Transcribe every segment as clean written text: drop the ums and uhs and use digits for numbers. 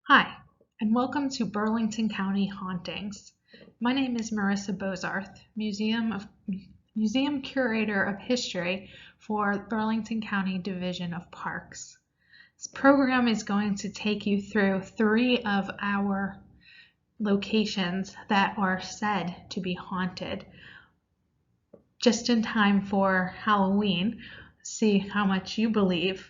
Hi, and welcome to Burlington County Hauntings. My name is Marissa Bozarth, Museum Curator of History for Burlington County Division of Parks. This program is going to take you through 3 of our locations that are said to be haunted. Just in time for Halloween, see how much you believe.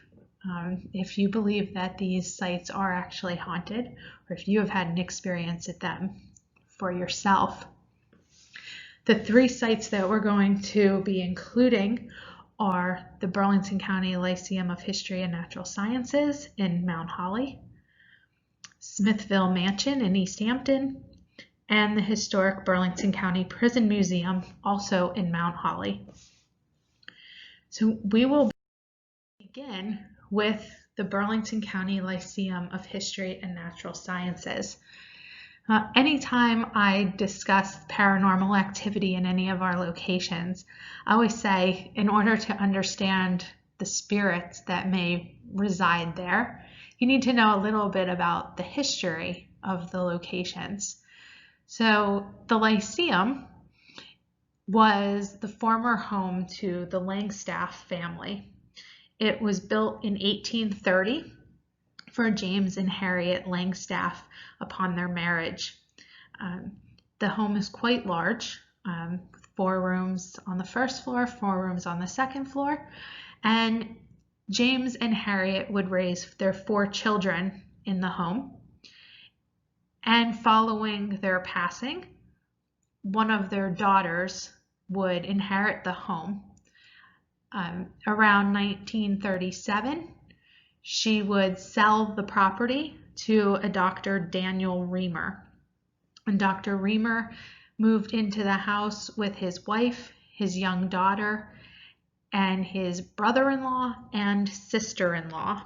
If you believe that these sites are actually haunted, or if you have had an experience at them for yourself. The 3 sites that we're going to be including are the Burlington County Lyceum of History and Natural Sciences in Mount Holly, Smithville Mansion in East Hampton, and the historic Burlington County Prison Museum, also in Mount Holly. So we will begin with the Burlington County Lyceum of History and Natural Sciences. Anytime I discuss paranormal activity in any of our locations, I always say, in order to understand the spirits that may reside there, you need to know a little bit about the history of the locations. So the Lyceum was the former home to the Langstaff family. It was built in 1830 for James and Harriet Langstaff upon their marriage. The home is quite large, 4 rooms on the first floor, 4 rooms on the second floor, and James and Harriet would raise their 4 children in the home. And following their passing, one of their daughters would inherit the home. Around 1937, she would sell the property to a Dr. Daniel Reamer. And Dr. Reamer moved into the house with his wife, his young daughter, and his brother-in-law and sister-in-law.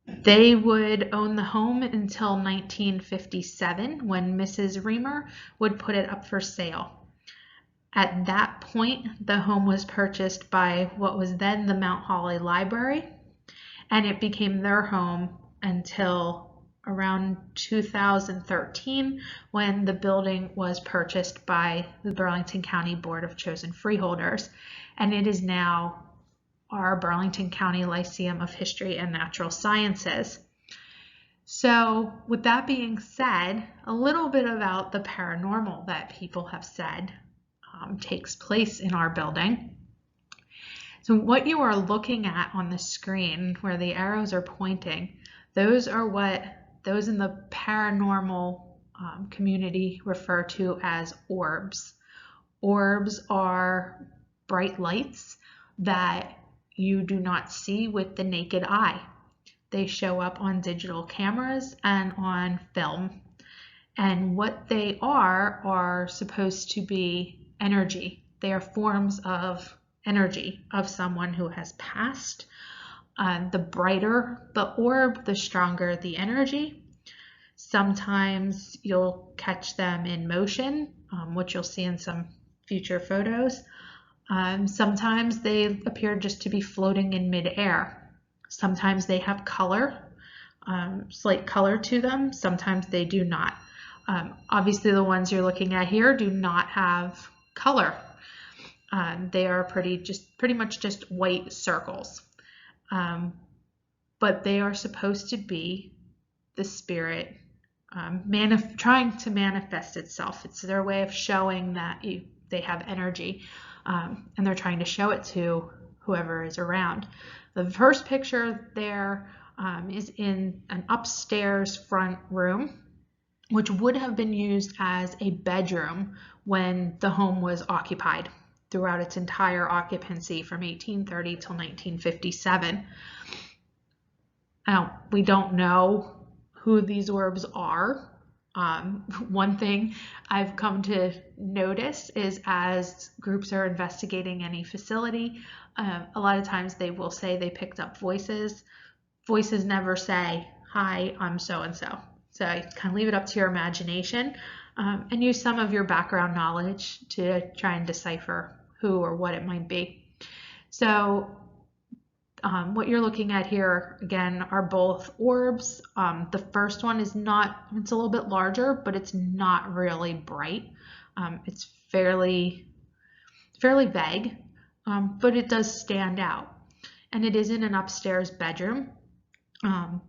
They would own the home until 1957, when Mrs. Reamer would put it up for sale. At that point, the home was purchased by what was then the Mount Holly Library, and it became their home until around 2013, when the building was purchased by the Burlington County Board of Chosen Freeholders, and it is now our Burlington County Lyceum of History and Natural Sciences. So with that being said, a little bit about the paranormal that people have said takes place in our building. So what you are looking at on the screen where the arrows are pointing, those are what those in the paranormal community refer to as orbs. Orbs are bright lights that you do not see with the naked eye. They show up on digital cameras and on film. And what they are supposed to be energy. They are forms of energy of someone who has passed. The brighter the orb, the stronger the energy. Sometimes you'll catch them in motion, which you'll see in some future photos. Sometimes they appear just to be floating in midair. Sometimes they have color, slight color to them. Sometimes they do not. Obviously, the ones you're looking at here do not have color. They are pretty much just white circles. But they are supposed to be the spirit trying to manifest itself. It's their way of showing that they have energy, and they're trying to show it to whoever is around. The first picture there is in an upstairs front room, which would have been used as a bedroom when the home was occupied throughout its entire occupancy from 1830 till 1957. Now, we don't know who these orbs are. One thing I've come to notice is as groups are investigating any facility, a lot of times they will say they picked up voices. Voices never say, "Hi, I'm so-and-so." So I kind of leave it up to your imagination and use some of your background knowledge to try and decipher who or what it might be. So What you're looking at here, again, are both orbs. The first one is not, it's a little bit larger, but it's not really bright. It's fairly vague, but it does stand out. And it is in an upstairs bedroom,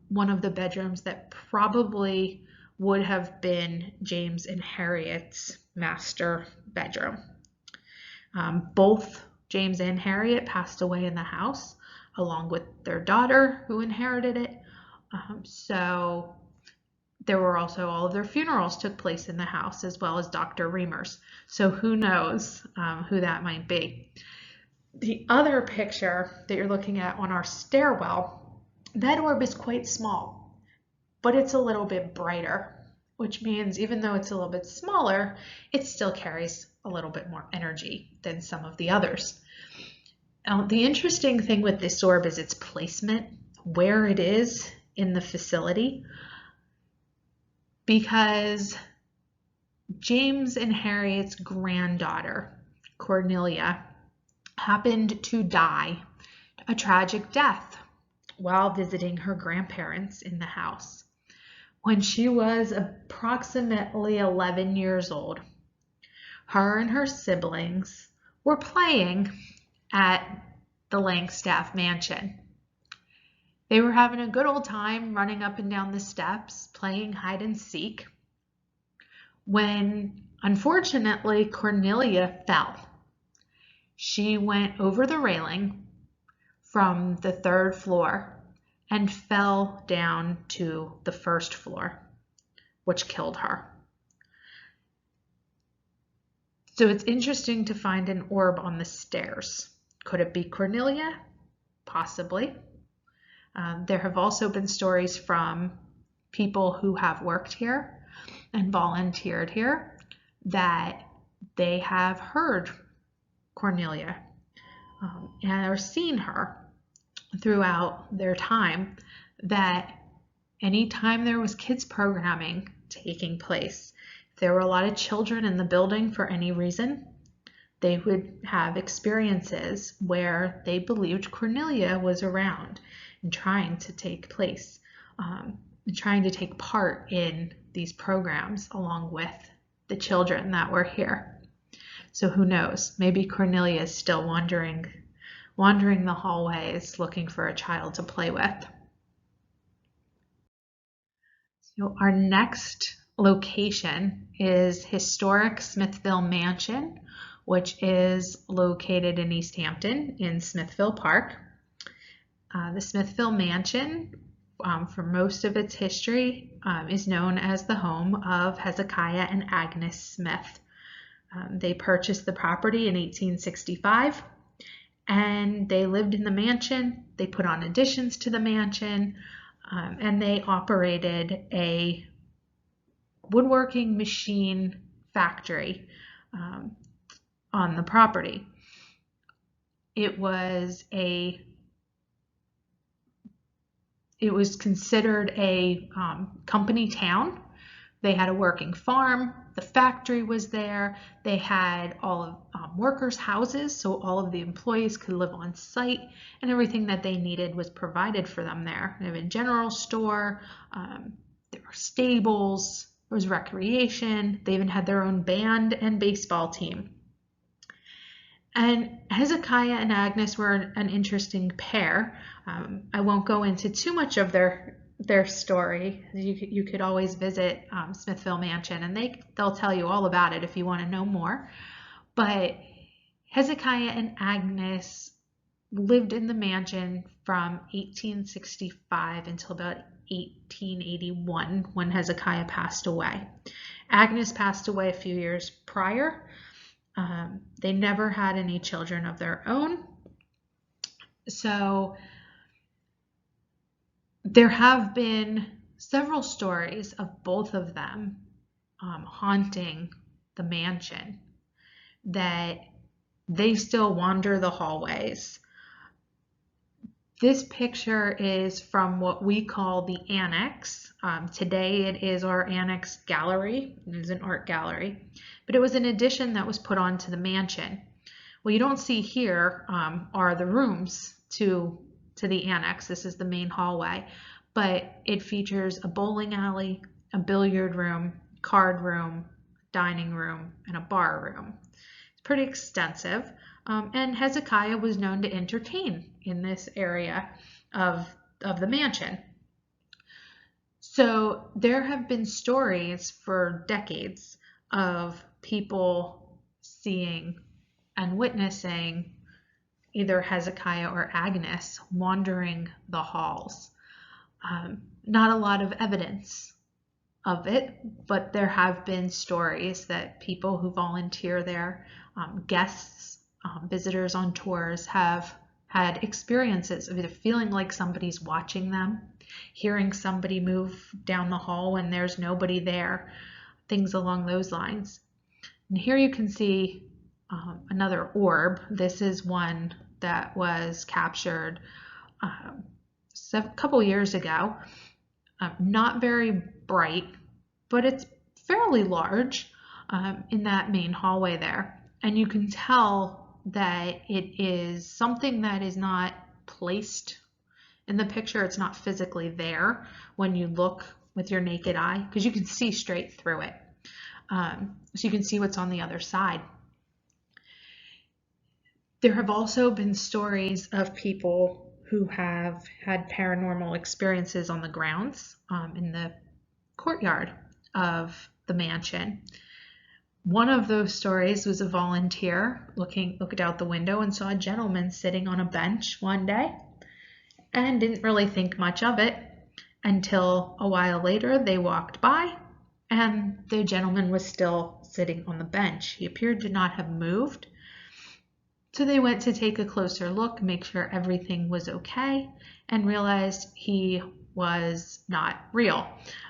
one of the bedrooms that probably would have been James and Harriet's master bedroom. Both James and Harriet passed away in the house, along with their daughter who inherited it. So there were also all of their funerals took place in the house, as well as Dr. Reamer's. So who knows who that might be. The other picture that you're looking at on our stairwell, that orb is quite small, but it's a little bit brighter, which means even though it's a little bit smaller, it still carries a little bit more energy than some of the others. The interesting thing with this orb is its placement, where it is in the facility, because James and Harriet's granddaughter, Cornelia, happened to die a tragic death while visiting her grandparents in the house when she was approximately 11 years old. Her and her siblings were playing at the Langstaff Mansion. They were having a good old time running up and down the steps, playing hide and seek, when unfortunately Cornelia fell. She went over the railing from the 3rd floor and fell down to the 1st floor, which killed her. So it's interesting to find an orb on the stairs. Could it be Cornelia? Possibly. There have also been stories from people who have worked here and volunteered here that they have heard Cornelia and are seen her throughout their time, that anytime there was kids programming taking place, if there were a lot of children in the building for any reason, they would have experiences where they believed Cornelia was around and trying to take place, and trying to take part in these programs along with the children that were here. So who knows? Maybe Cornelia is still wandering the hallways looking for a child to play with. So our next location is historic Smithville Mansion, which is located in East Hampton in Smithville Park. The Smithville Mansion, for most of its history, is known as the home of Hezekiah and Agnes Smith. They purchased the property in 1865, and they lived in the mansion. They put on additions to the mansion, and they operated a woodworking machine factory on the property. It was considered a company town. They had a working farm. The factory was there. They had all of workers' houses, so all of the employees could live on site, and everything that they needed was provided for them there. They have a general store. There were stables. There was recreation. They even had their own band and baseball team. And Hezekiah and Agnes were an interesting pair. I won't go into too much of their story. You could always visit Smithville Mansion, and they'll tell you all about it if you want to know more. But Hezekiah and Agnes lived in the mansion from 1865 until about 1881 when Hezekiah passed away. Agnes passed away a few years prior. They never had any children of their own. So there have been several stories of both of them haunting the mansion, that they still wander the hallways. This picture is from what we call the annex. Today it is our annex gallery. It is an art gallery, but it was an addition that was put onto the mansion. What you don't see here are the rooms to to the annex. This is the main hallway, but it features a bowling alley, a billiard room, card room, dining room, and a bar room. It's pretty extensive, and Hezekiah was known to entertain in this area of the mansion. So there have been stories for decades of people seeing and witnessing either Hezekiah or Agnes wandering the halls. Not a lot of evidence of it, but there have been stories that people who volunteer there, guests, visitors on tours, have had experiences of either feeling like somebody's watching them, hearing somebody move down the hall when there's nobody there, things along those lines. And here you can see another orb. This is one that was captured a couple years ago. Not very bright, but it's fairly large in that main hallway there. And you can tell that it is something that is not placed in the picture. It's not physically there when you look with your naked eye, because you can see straight through it. So you can see what's on the other side. There have also been stories of people who have had paranormal experiences on the grounds, in the courtyard of the mansion. One of those stories was a volunteer looked out the window and saw a gentleman sitting on a bench one day and didn't really think much of it until a while later they walked by and the gentleman was still sitting on the bench. He appeared to not have moved. So they went to take a closer look, make sure everything was okay, and realized he was not real.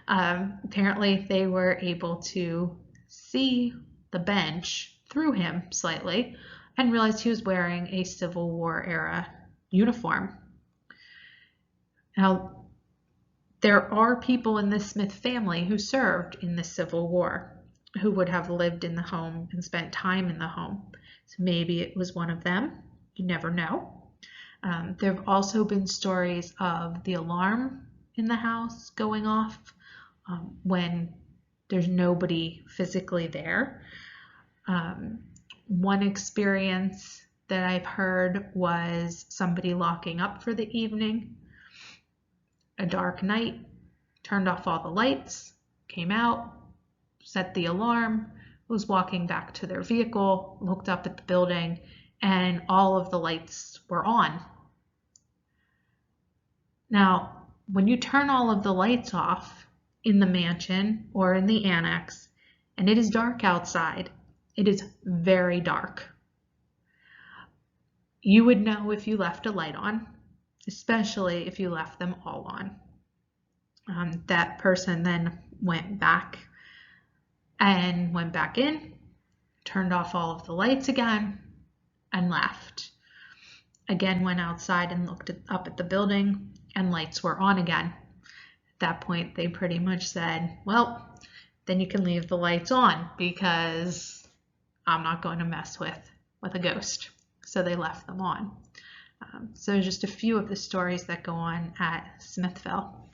Apparently they were able to see the bench through him slightly and realized he was wearing a Civil War era uniform. Now, there are people in the Smith family who served in the Civil War who would have lived in the home and spent time in the home. So maybe it was one of them. You never know. There have also been stories of the alarm in the house going off when there's nobody physically there. One experience that I've heard was somebody locking up for the evening. A dark night, turned off all the lights, came out, set the alarm, was walking back to their vehicle, looked up at the building, and all of the lights were on. Now, when you turn all of the lights off in the mansion or in the annex, and it is dark outside, it is very dark. You would know if you left a light on, especially if you left them all on. That person then went back in, turned off all of the lights again, and left. Again, went outside and looked up at the building, and lights were on again. At that point, they pretty much said, well, then you can leave the lights on because I'm not going to mess with a ghost. So they left them on. So just a few of the stories that go on at Smithville.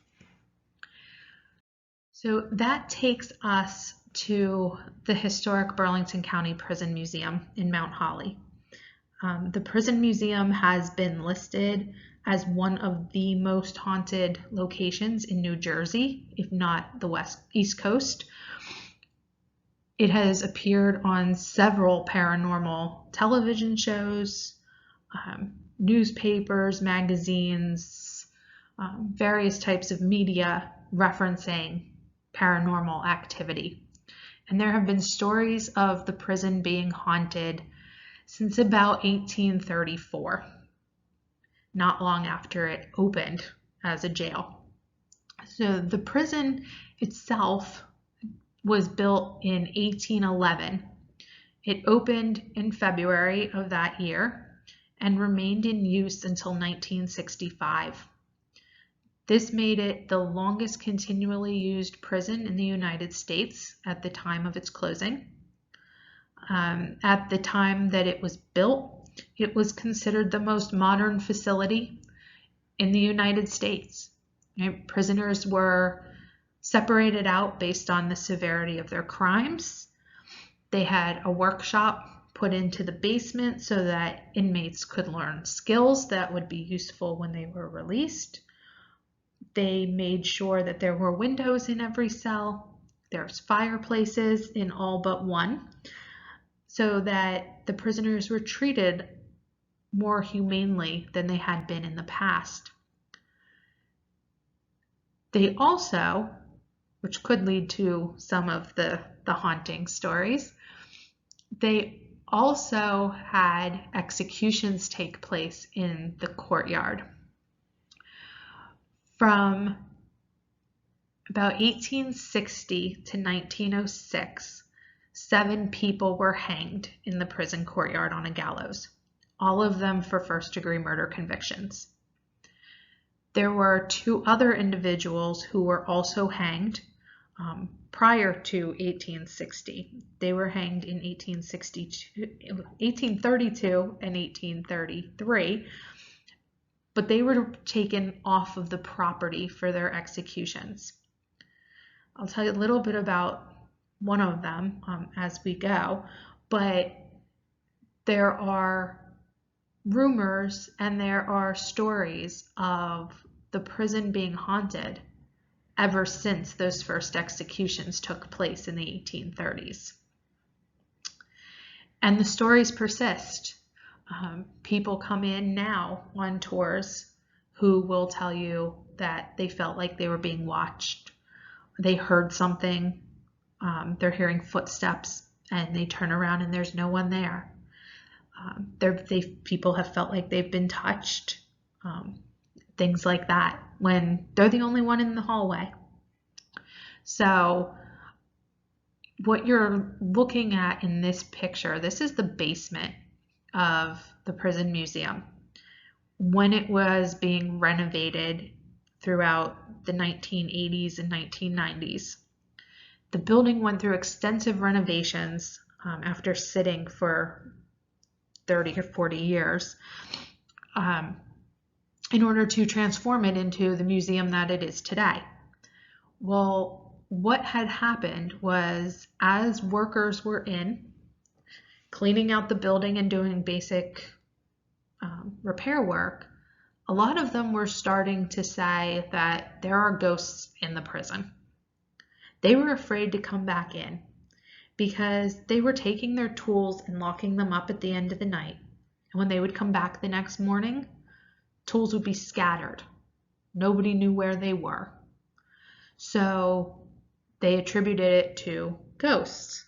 So that takes us to the historic Burlington County Prison Museum in Mount Holly. The prison museum has been listed as one of the most haunted locations in New Jersey, if not the East Coast. It has appeared on several paranormal television shows, newspapers, magazines, various types of media referencing paranormal activity. And there have been stories of the prison being haunted since about 1834, not long after it opened as a jail. So the prison itself was built in 1811. It opened in February of that year and remained in use until 1965. This made it the longest continually used prison in the United States at the time of its closing. At the time that it was built, it was considered the most modern facility in the United States. Right? Prisoners were separated out based on the severity of their crimes. They had a workshop put into the basement so that inmates could learn skills that would be useful when they were released. They made sure that there were windows in every cell. There's fireplaces in all but one, so that the prisoners were treated more humanely than they had been in the past. They also, which could lead to some of the haunting stories, they also had executions take place in the courtyard. From about 1860 to 1906, 7 people were hanged in the prison courtyard on a gallows, all of them for first-degree murder convictions. There were 2 other individuals who were also hanged prior to 1860. They were hanged in 1832 and 1833, but they were taken off of the property for their executions. I'll tell you a little bit about one of them as we go, but there are rumors and there are stories of the prison being haunted ever since those first executions took place in the 1830s. And the stories persist. People come in now on tours who will tell you that they felt like they were being watched. They heard something, they're hearing footsteps, and they turn around and there's no one there. People have felt like they've been touched, things like that, when they're the only one in the hallway. So what you're looking at in this picture, this is the basement of the prison museum. When it was being renovated throughout the 1980s and 1990s, the building went through extensive renovations after sitting for 30 or 40 years in order to transform it into the museum that it is today. Well, what had happened was, as workers were in, cleaning out the building and doing basic repair work, a lot of them were starting to say that there are ghosts in the prison. They were afraid to come back in because they were taking their tools and locking them up at the end of the night. And when they would come back the next morning, tools would be scattered. Nobody knew where they were. So they attributed it to ghosts.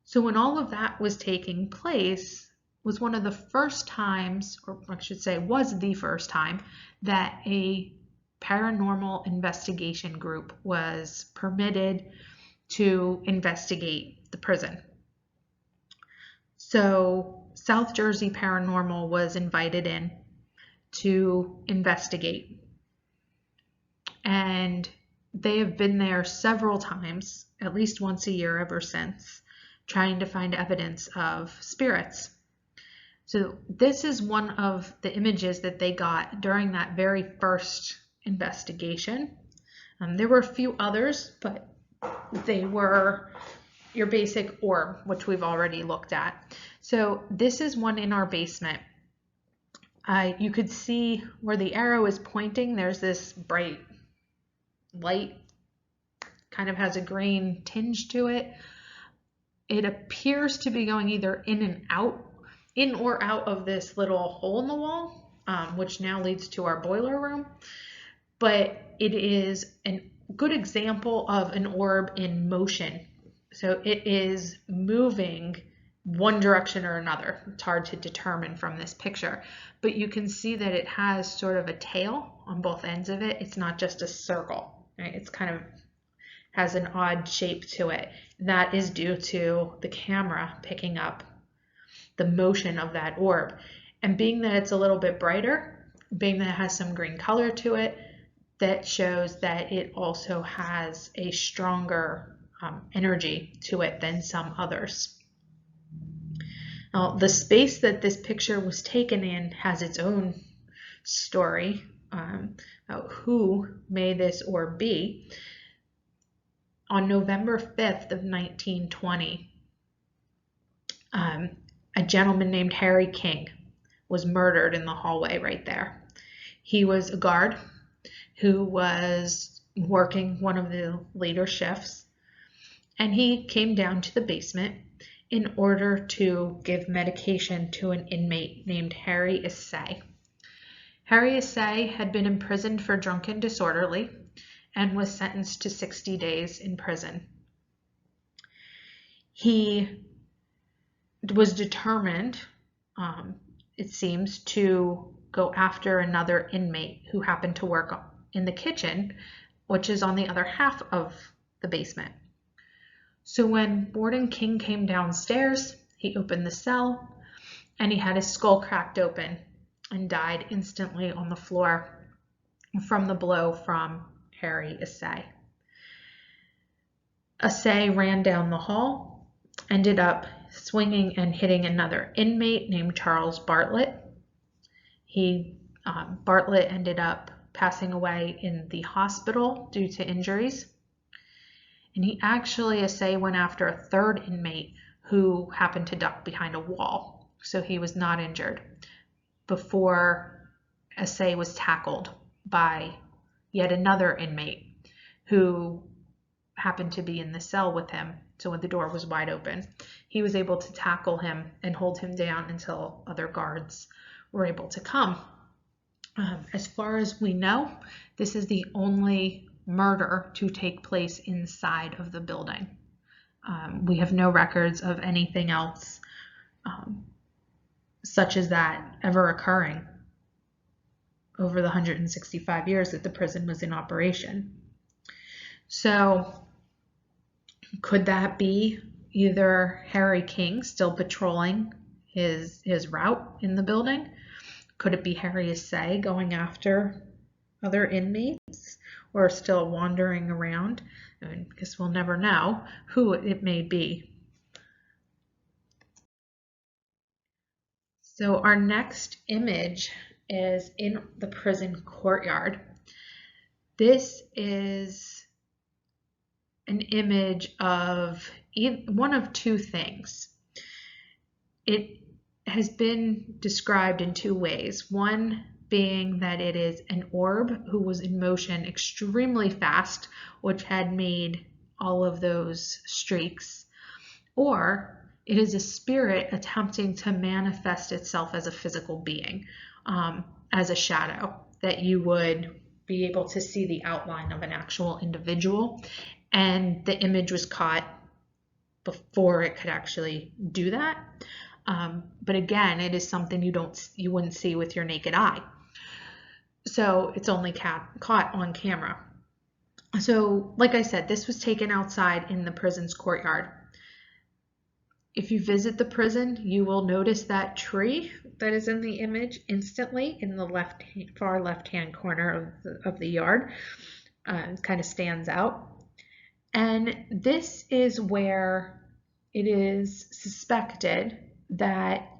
So when all of that was taking place, was one of the first times, or I should say was the first time, that a paranormal investigation group was permitted to investigate the prison. So South Jersey Paranormal was invited in to investigate. And they have been there several times, at least once a year ever since, trying to find evidence of spirits. So this is one of the images that they got during that very first investigation. There were a few others, but they were your basic orb, which we've already looked at. So this is one in our basement. You could see where the arrow is pointing, there's this bright light, kind of has a green tinge to it. It appears to be going either in or out of this little hole in the wall, which now leads to our boiler room. But it is a good example of an orb in motion. So it is moving one direction or another. It's hard to determine from this picture, but you can see that it has sort of a tail on both ends of it. It's not just a circle, right? It's kind of has an odd shape to it. That is due to the camera picking up the motion of that orb. And being that it's a little bit brighter, being that it has some green color to it, that shows that it also has a stronger energy to it than some others. Now, the space that this picture was taken in has its own story about who may this or be. On November 5th of 1920, a gentleman named Harry King was murdered in the hallway right there. He was a guard who was working one of the later shifts, and he came down to the basement in order to give medication to an inmate named Harry Assay. Harry Assay had been imprisoned for drunken disorderly and was sentenced to 60 days in prison. He was determined, it seems, to go after another inmate who happened to work in the kitchen, which is on the other half of the basement. So when Warden King came downstairs, he opened the cell and he had his skull cracked open and died instantly on the floor from the blow from Harry Assay. Assay ran down the hall, ended up swinging and hitting another inmate named Charles Bartlett. Bartlett ended up passing away in the hospital due to injuries. And he actually, Assay went after a third inmate who happened to duck behind a wall. So he was not injured before Assay was tackled by yet another inmate who happened to be in the cell with him. So when the door was wide open, he was able to tackle him and hold him down until other guards were able to come. As far as we know, this is the only murder to take place inside of the building. We have no records of anything else such as that ever occurring over the 165 years that the prison was in operation. So could that be either Harry King still patrolling his route in the building? Could it be Harry Assay going after other inmates, or still wandering around? I guess we'll never know who it may be. So our next image is in the prison courtyard. This is an image of one of two things. It has been described in two ways. One being that it is an orb who was in motion extremely fast, which had made all of those streaks, or it is a spirit attempting to manifest itself as a physical being, as a shadow, that you would be able to see the outline of an actual individual, and the image was caught before it could actually do that. But again, it is something you wouldn't see with your naked eye. So it's only caught on camera. So like I said, this was taken outside in the prison's courtyard. If you visit the prison, you will notice that tree that is in the image instantly in the far left-hand corner of the yard. It kind of stands out. And this is where it is suspected that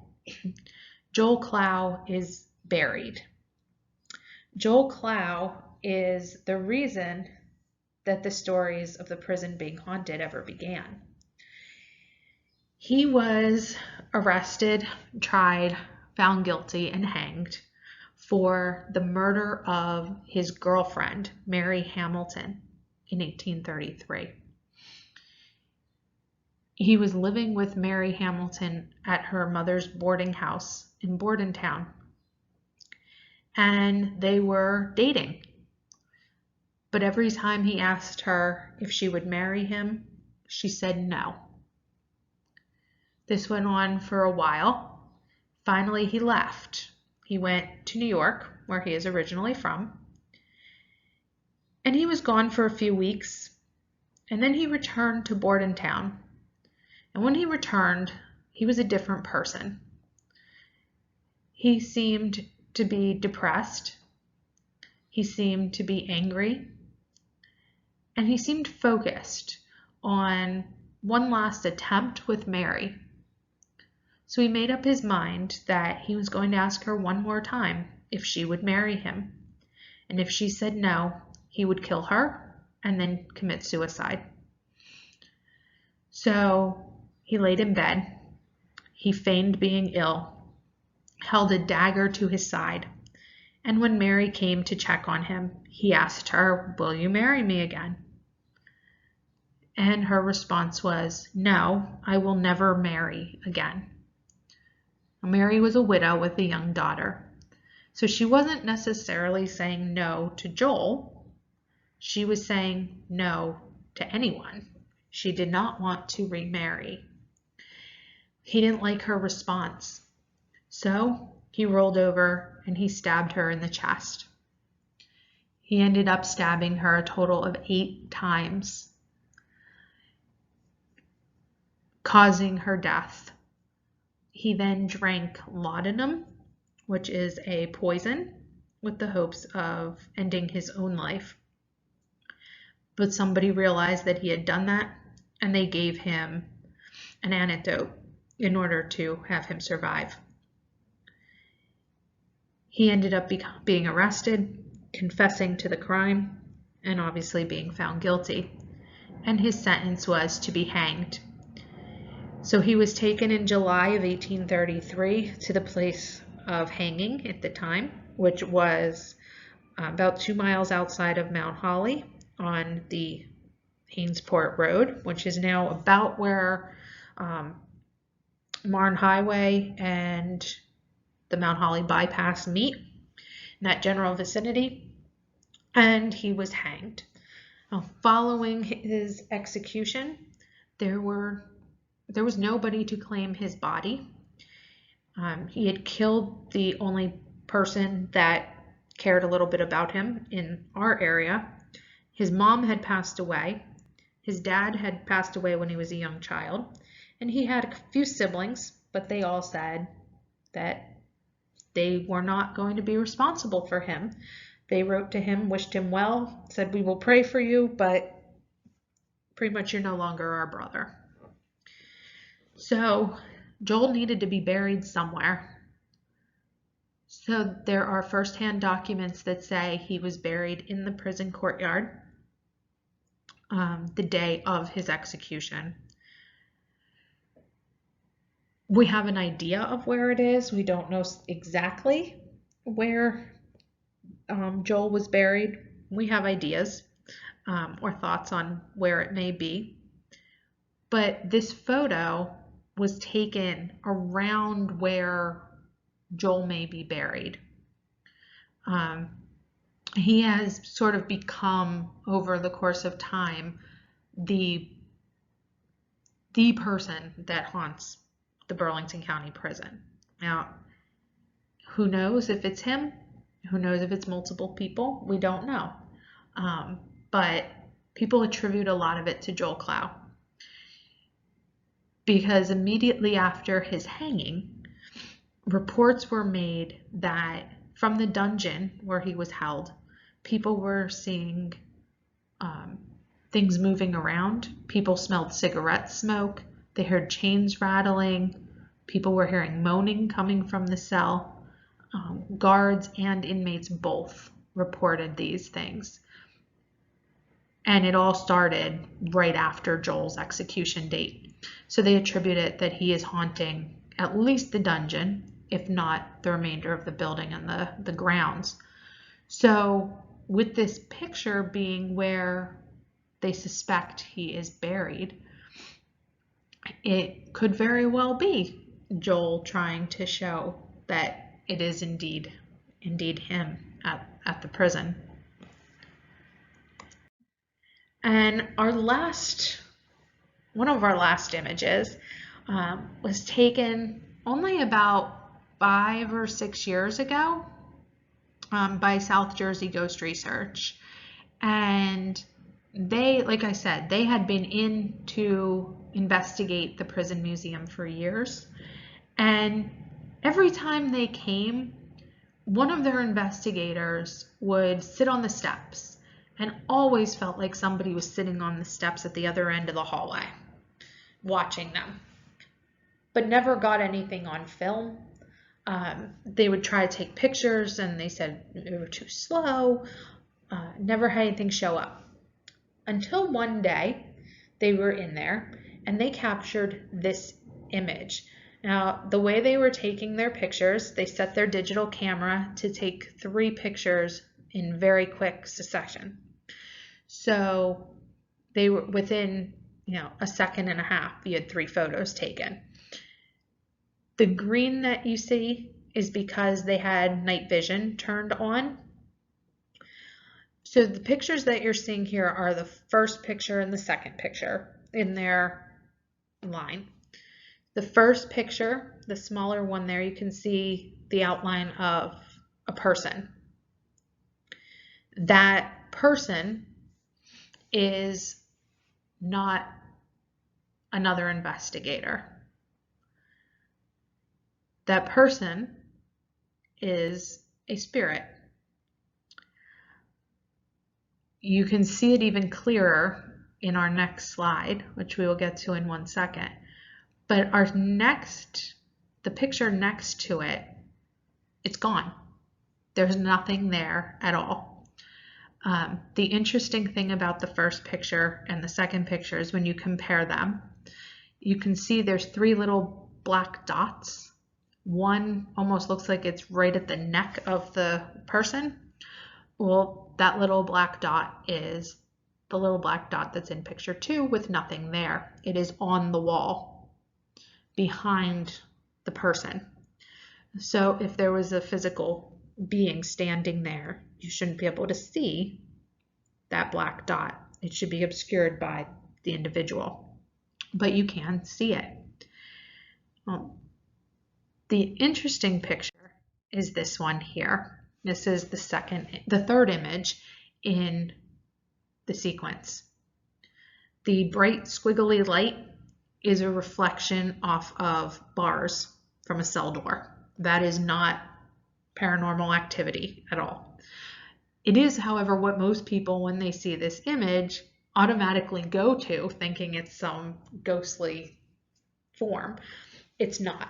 Joel Clow is buried. Joel Clow is the reason that the stories of the prison being haunted ever began. He was arrested, tried, found guilty, and hanged for the murder of his girlfriend, Mary Hamilton, in 1833. He was living with Mary Hamilton at her mother's boarding house in Bordentown, and they were dating. But every time he asked her if she would marry him, she said no. This went on for a while. Finally, he left. He went to New York, where he is originally from, and he was gone for a few weeks, and then he returned to Bordentown. And when he returned, he was a different person. He seemed to be depressed. He seemed to be angry. And he seemed focused on one last attempt with Mary. So he made up his mind that he was going to ask her one more time if she would marry him. And if she said no, he would kill her and then commit suicide. So he laid in bed. He feigned being ill, held a dagger to his side, and when Mary came to check on him, he asked her, "Will you marry me again?" And her response was, "No, I will never marry again." Mary was a widow with a young daughter, so she wasn't necessarily saying no to Joel. She was saying no to anyone. She did not want to remarry. He didn't like her response, so he rolled over and he stabbed her in the chest. He ended up stabbing her a total of 8 times, causing her death. He then drank laudanum, which is a poison, with the hopes of ending his own life. But somebody realized that he had done that, and they gave him an antidote in order to have him survive. He ended up being arrested, confessing to the crime, and obviously being found guilty. And his sentence was to be hanged. So he was taken in July of 1833 to the place of hanging at the time, which was about 2 miles outside of Mount Holly on the Hainesport Road, which is now about where Marne Highway and the Mount Holly bypass meet, in that general vicinity, and he was hanged. Following his execution, there was nobody to claim his body. He had killed the only person that cared a little bit about him in our area. His mom had passed away. His dad had passed away when he was a young child. And he had a few siblings, but they all said that they were not going to be responsible for him. They wrote to him, wished him well, said, "We will pray for you, but pretty much you're no longer our brother." So Joel needed to be buried somewhere. So there are firsthand documents that say he was buried in the prison courtyard the day of his execution. We have an idea of where it is. We don't know exactly where Joel was buried. We have ideas or thoughts on where it may be. But this photo was taken around where Joel may be buried. He has sort of become, over the course of time, the person that haunts the Burlington County Prison. Now, who knows if it's him? Who knows if it's multiple people? We don't know. But people attribute a lot of it to Joel Clow, because immediately after his hanging, reports were made that from the dungeon where he was held, people were seeing things moving around. People smelled cigarette smoke. They heard chains rattling. People were hearing moaning coming from the cell. Guards and inmates both reported these things. And it all started right after Joel's execution date. So they attribute it that he is haunting at least the dungeon, if not the remainder of the building and the grounds. So with this picture being where they suspect he is buried, it could very well be Joel trying to show that it is indeed him at the prison. And one of our last images was taken only about 5 or 6 years ago by South Jersey Ghost Research. And they, like I said, they had been in to investigate the prison museum for years. And every time they came, one of their investigators would sit on the steps and always felt like somebody was sitting on the steps at the other end of the hallway watching them, but never got anything on film. They would try to take pictures and they said they were too slow, never had anything show up. Until one day they were in there and they captured this image. Now, the way they were taking their pictures, they set their digital camera to take 3 pictures in very quick succession. So they were within, a second and a half, you had 3 photos taken. The green that you see is because they had night vision turned on. So the pictures that you're seeing here are the first picture and the second picture in their line. The first picture, the smaller one there, you can see the outline of a person. That person is not another investigator. That person is a spirit. You can see it even clearer in our next slide, which we will get to in 1 second. But the picture next to it, it's gone. There's nothing there at all. The interesting thing about the first picture and the second picture is when you compare them, you can see there's 3 little black dots. One almost looks like it's right at the neck of the person. Well, that little black dot is the little black dot that's in picture 2 with nothing there. It is on the wall behind the person. So if there was a physical being standing there, you shouldn't be able to see that black dot. It should be obscured by the individual, but you can see it. The interesting picture is this one here. This is the third image in the sequence. The bright squiggly light is a reflection off of bars from a cell door. That is not paranormal activity at all. It is, however, what most people, when they see this image, automatically go to, thinking it's some ghostly form. It's not.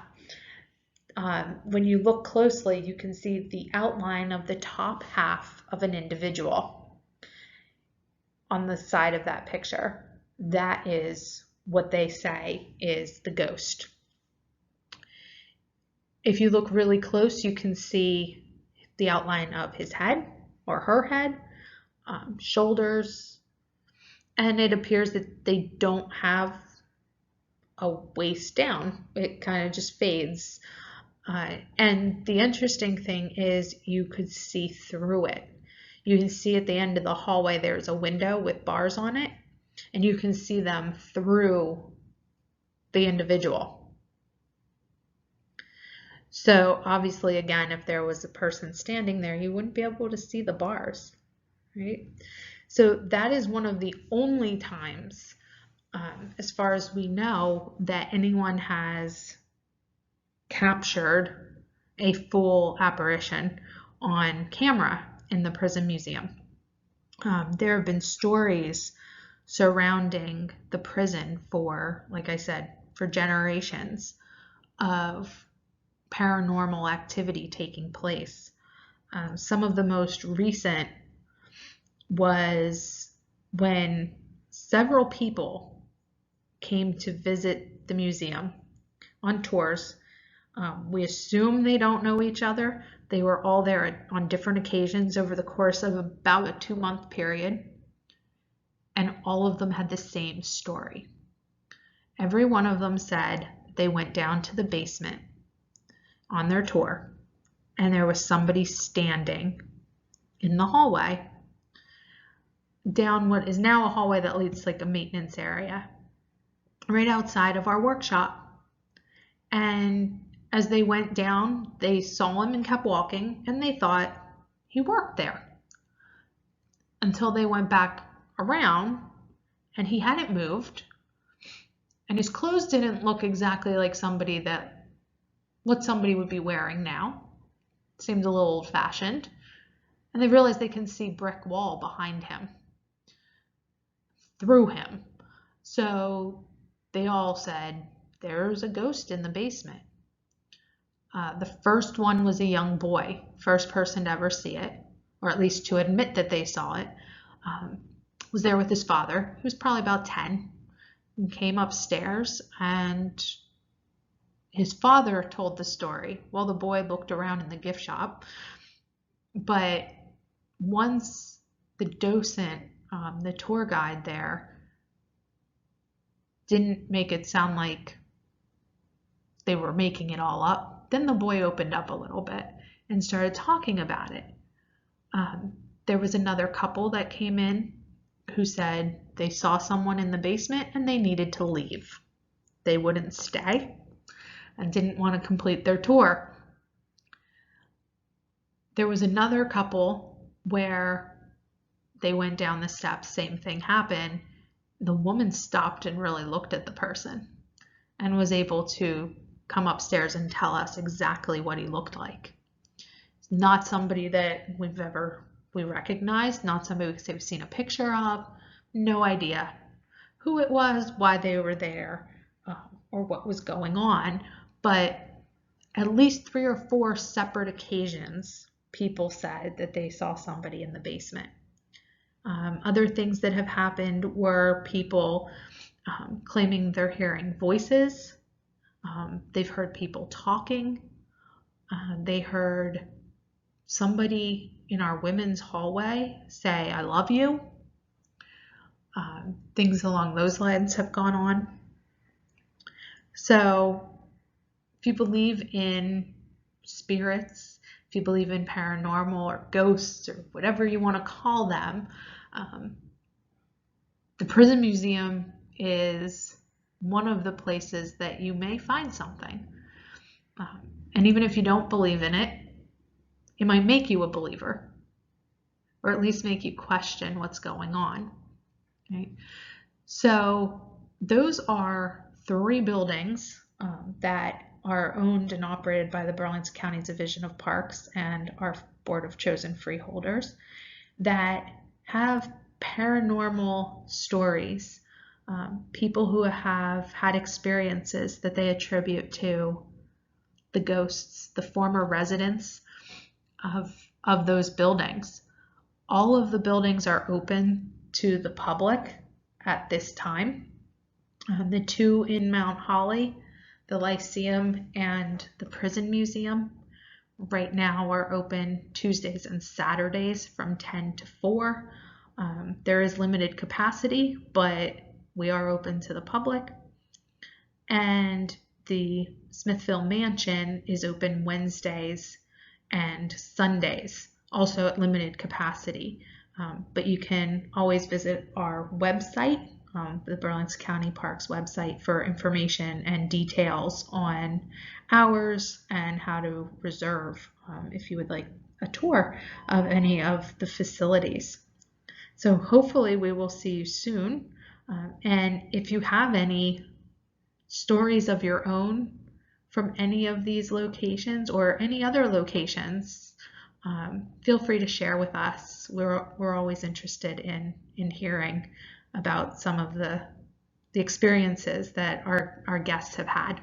When you look closely, you can see the outline of the top half of an individual on the side of that picture. That is what they say is the ghost. If you look really close, you can see the outline of his head or her head, shoulders, and it appears that they don't have a waist down. It kind of just fades. And the interesting thing is you could see through it. You can see at the end of the hallway there's a window with bars on it, and you can see them through the individual. So obviously, again, if there was a person standing there, you wouldn't be able to see the bars, right? So that is one of the only times, as far as we know, that anyone has captured a full apparition on camera in the prison museum. There have been stories surrounding the prison for, like I said, for generations of paranormal activity taking place. Some of the most recent was when several people came to visit the museum on tours. We assume they don't know each other. They were all there on different occasions over the course of about a 2-month period, and all of them had the same story. Every one of them said they went down to the basement on their tour, and there was somebody standing in the hallway down what is now a hallway that leads like a maintenance area right outside of our workshop. And as they went down, they saw him and kept walking, and they thought he worked there until they went back around and he hadn't moved, and his clothes didn't look exactly like what somebody would be wearing now. It seemed a little old-fashioned, and they realized they can see brick wall behind him, through him. So they all said, there's a ghost in the basement. The first one was a young boy, first person to ever see it, or at least to admit that they saw it. Was there with his father, who was probably about 10, and came upstairs, and his father told the story while the boy looked around in the gift shop. But once the docent, the tour guide there, didn't make it sound like they were making it all up, then the boy opened up a little bit and started talking about it. There was another couple that came in who said they saw someone in the basement and they needed to leave. They wouldn't stay and didn't want to complete their tour. There was another couple where they went down the steps, same thing happened. The woman stopped and really looked at the person and was able to come upstairs and tell us exactly what he looked like. Not somebody that we recognized, not somebody we've seen a picture of, no idea who it was, why they were there, or what was going on. But at least 3 or 4 separate occasions, people said that they saw somebody in the basement. Other things that have happened were people claiming they're hearing voices. They've heard people talking. They heard somebody in our women's hallway say, "I love you." Things along those lines have gone on. So if you believe in spirits, if you believe in paranormal or ghosts or whatever you want to call them, the prison museum is one of the places that you may find something. And even if you don't believe in it, it might make you a believer, or at least make you question what's going on. Right? So those are 3 buildings that are owned and operated by the Burlington County Division of Parks and our Board of Chosen Freeholders that have paranormal stories, people who have had experiences that they attribute to the ghosts, the former residents of those buildings. All of the buildings are open to the public at this time. The 2 in Mount Holly, the Lyceum and the Prison Museum, right now are open Tuesdays and Saturdays from 10 to 4. There is limited capacity, but we are open to the public. And the Smithville Mansion is open Wednesdays and Sundays, also at limited capacity. But you can always visit our website, the Burlington County Parks website, for information and details on hours and how to reserve if you would like a tour of any of the facilities. So hopefully we will see you soon. And if you have any stories of your own from any of these locations or any other locations, feel free to share with us. We're always interested in hearing about some of the experiences that our guests have had.